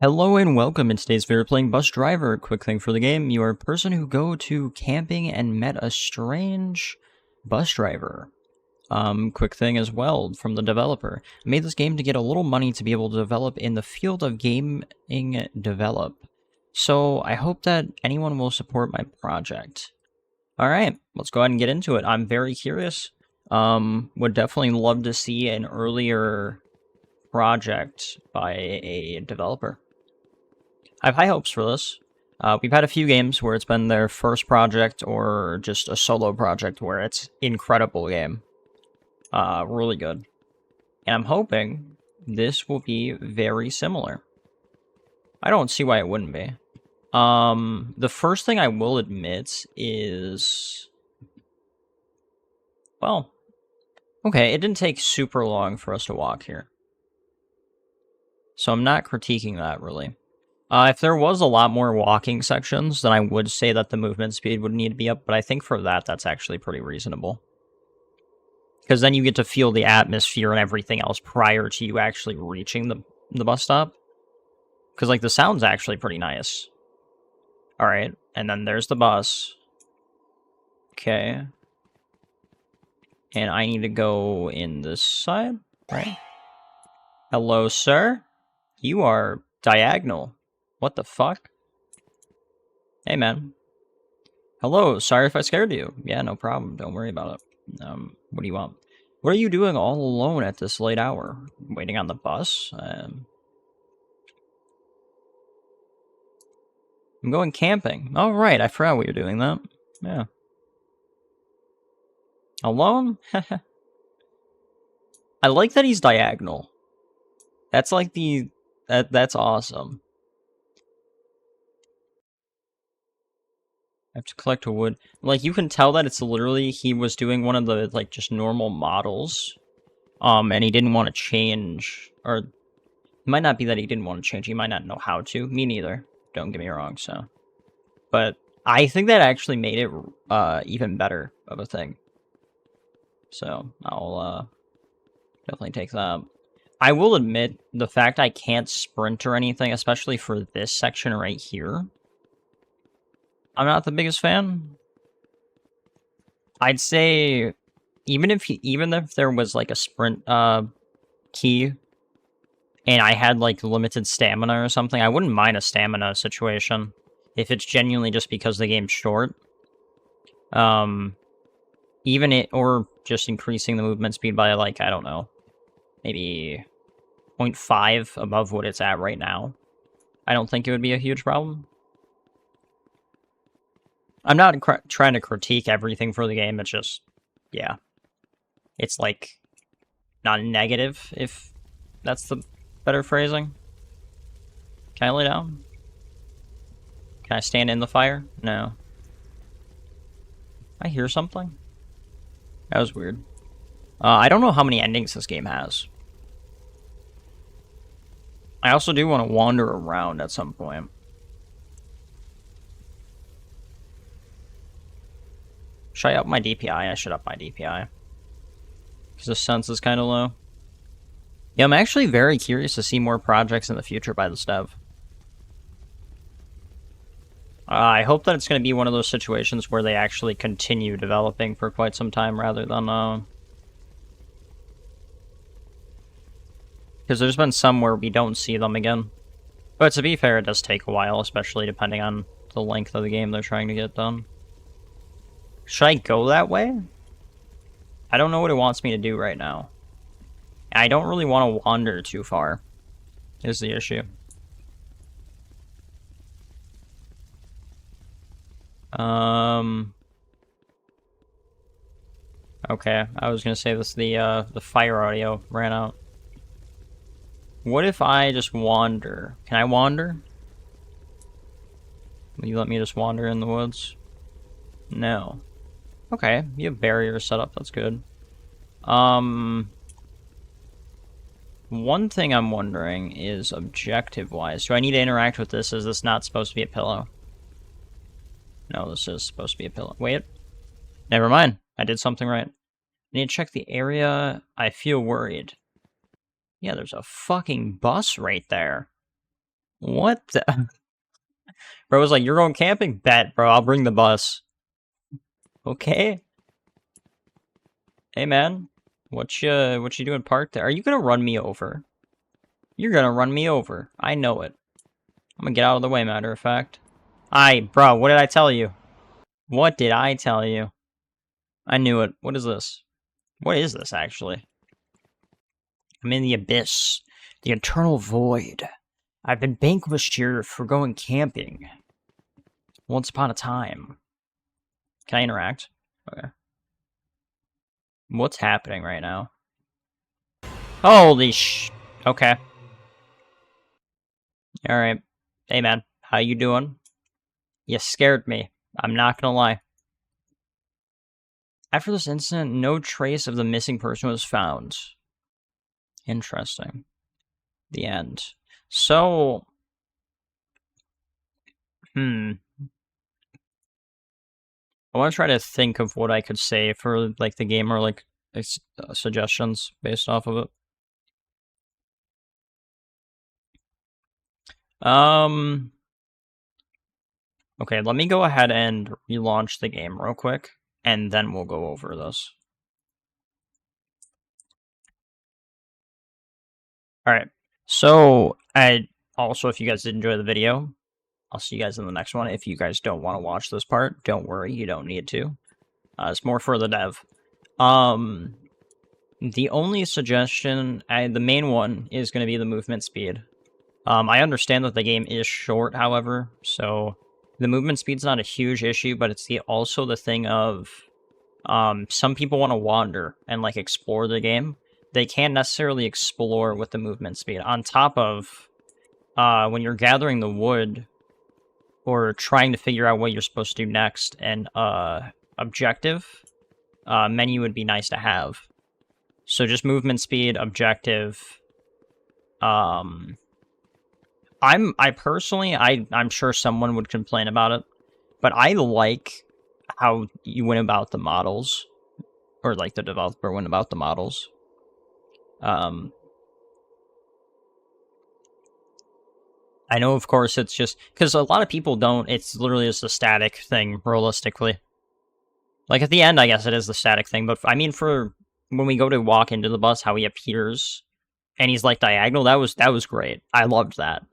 Hello and welcome. In today's video, we're playing Bus Driver. Quick thing for the game: you are a person who go to camping and met a strange bus driver. Quick thing as well from the developer. I made this game to get a little money to be able to develop in the field of gaming develop. So I hope that anyone will support my project. Alright, let's go ahead and get into it. I'm very curious. Would definitely love to see an earlier project by a developer. I have high hopes for this. We've had a few games where it's been their first project or just a solo project where it's incredible game. Really good. And I'm hoping this will be very similar. I don't see why it wouldn't be. The first thing I will admit is... Well, okay, it didn't take super long for us to walk here. So I'm not critiquing that, really. If there was a lot more walking sections, then I would say that the movement speed would need to be up, but I think for that, that's actually pretty reasonable. Because then you get to feel the atmosphere and everything else prior to you actually reaching the bus stop. Because, like, the sound's actually pretty nice. Alright, and then there's the bus. Okay. And I need to go in this side, right? Hello, sir? You are diagonal. What the fuck? Hey, man. Hello, sorry if I scared you. Yeah, no problem. Don't worry about it. What do you want? What are you doing all alone at this late hour? Waiting on the bus? I'm going camping. Oh, right, I forgot we were doing that. Yeah. Alone? I like that he's diagonal. That's like the... That's awesome. I have to collect wood. Like, you can tell that it's literally, he was doing one of the, like, just normal models. And he didn't want to change, or... It might not be that he didn't want to change, he might not know how to. Me neither. Don't get me wrong, so... But I think that actually made it, even better of a thing. So, I'll, definitely take that. I will admit, the fact I can't sprint or anything, especially for this section right here... I'm not the biggest fan. I'd say even if there was like a sprint key and I had like limited stamina or something, I wouldn't mind a stamina situation if it's genuinely just because the game's short. Even it, or just increasing the movement speed by like, I don't know, maybe 0.5 above what it's at right now. I don't think it would be a huge problem. I'm not trying to critique everything for the game, it's just, yeah. It's, like, not negative, if that's the better phrasing. Can I lay down? Can I stand in the fire? No. I hear something? That was weird. I don't know how many endings this game has. I also do want to wander around at some point. Should I up my DPI? I should up my DPI. Because the sense is kind of low. Yeah, I'm actually very curious to see more projects in the future by this dev. I hope that it's going to be one of those situations where they actually continue developing for quite some time rather than... Because there's been some where we don't see them again. But to be fair, it does take a while, especially depending on the length of the game they're trying to get done. Should I go that way? I don't know what it wants me to do right now. I don't really want to wander too far, is the issue. Okay, I was gonna say this, the fire audio ran out. What if I just wander? Can I wander? Will you let me just wander in the woods? No. Okay, you have barriers set up, that's good. One thing I'm wondering is objective-wise. Do I need to interact with this? Is this not supposed to be a pillow? No, this is supposed to be a pillow. Wait. Never mind. I did something right. I need to check the area. I feel worried. Yeah, there's a fucking bus right there. What the? Bro was like, you're going camping? Bet, bro. I'll bring the bus. Okay. Hey, man. What you doing parked there? Are you gonna run me over? You're gonna run me over. I know it. I'm gonna get out of the way, matter of fact. Bro, what did I tell you? What did I tell you? I knew it. What is this? What is this, actually? I'm in the abyss. The eternal void. I've been vanquished here for going camping. Once upon a time. Can I interact? Okay. What's happening right now? Holy Okay. Alright. Hey, man. How you doing? You scared me. I'm not gonna lie. After this incident, no trace of the missing person was found. Interesting. The end. So... I want to try to think of what I could say for, like, the game, or, like, suggestions based off of it. Okay, let me go ahead and relaunch the game real quick, and then we'll go over this. Alright, so, also, if you guys did enjoy the video, I'll see you guys in the next one. If you guys don't want to watch this part, don't worry, you don't need to. It's more for the dev. The only suggestion, the main one, is going to be the movement speed. I understand that the game is short, however, so the movement speed's not a huge issue, but it's also the thing of some people want to wander and, like, explore the game. They can't necessarily explore with the movement speed. On top of, when you're gathering the wood, or trying to figure out what you're supposed to do next, an objective menu would be nice to have. So just movement speed, objective. I'm sure someone would complain about it, but I like how you went about the models, or like the developer went about the models. I know, of course, it's just because a lot of people don't. It's literally just a static thing, realistically. Like at the end, I guess it is the static thing, but I mean, for when we go to walk into the bus, how he appears and he's like diagonal, that was great. I loved that.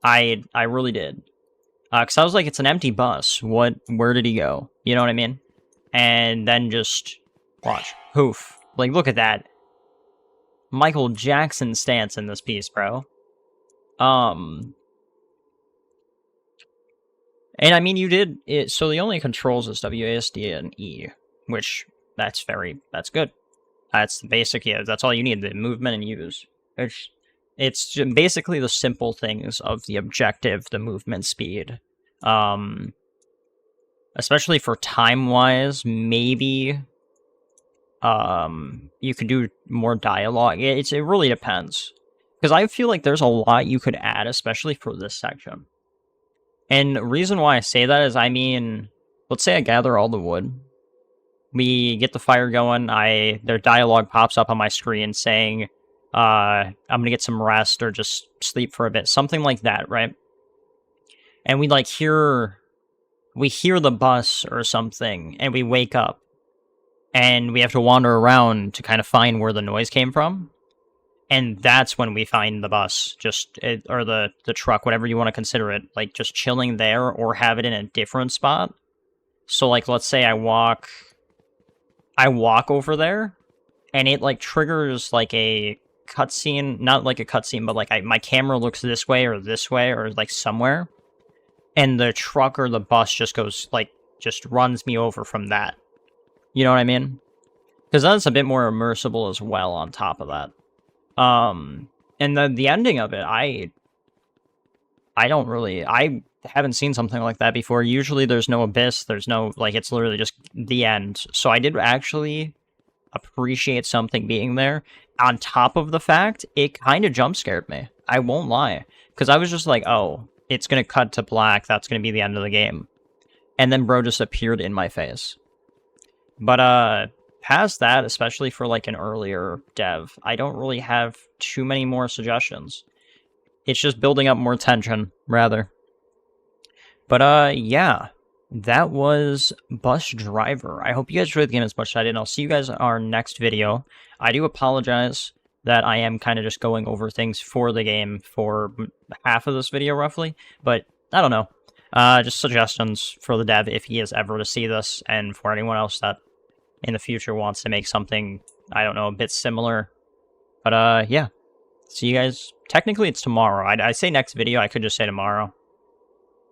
I really did. Because I was like, it's an empty bus. Where did he go? You know what I mean? And then just watch. Hoof. Like, look at that. Michael Jackson stance in this piece, bro. And I mean, you did it. So the only controls is WASD and E, which that's good. That's basic. Yeah, that's all you need. The movement and use. It's basically the simple things of the objective, the movement speed. Especially for time-wise, maybe you could do more dialogue. It really depends. Because I feel like there's a lot you could add, especially for this section. And the reason why I say that is, I mean, let's say I gather all the wood. We get the fire going, their dialogue pops up on my screen saying, I'm gonna get some rest or just sleep for a bit. Something like that, right? And we hear the bus or something, and we wake up. And we have to wander around to kind of find where the noise came from. And that's when we find the bus, or the truck, whatever you want to consider it, like just chilling there, or have it in a different spot. So like, let's say I walk over there, and it like triggers like a cutscene, not like a cutscene, but like my camera looks this way, or like somewhere, and the truck or the bus just runs me over from that. You know what I mean? Because that's a bit more immersible as well on top of that. And the ending of it, I haven't seen something like that before. Usually there's no abyss, there's no, like, it's literally just the end. So I did actually appreciate something being there, on top of the fact it kind of jump scared me. I won't lie. Because I was just like, oh, it's going to cut to black, that's going to be the end of the game. And then bro just appeared in my face. But, past that, especially for like an earlier dev, I don't really have too many more suggestions. It's just building up more tension, rather. But, yeah. That was Bus Driver. I hope you guys enjoyed the game as much as I did, and I'll see you guys in our next video. I do apologize that I am kind of just going over things for the game for half of this video, roughly. But, I don't know. Just suggestions for the dev if he is ever to see this, and for anyone else that in the future wants to make something, I don't know, a bit similar. But, yeah. See you guys. Technically, it's tomorrow. I say next video. I could just say tomorrow.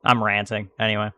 I'm ranting. Anyway.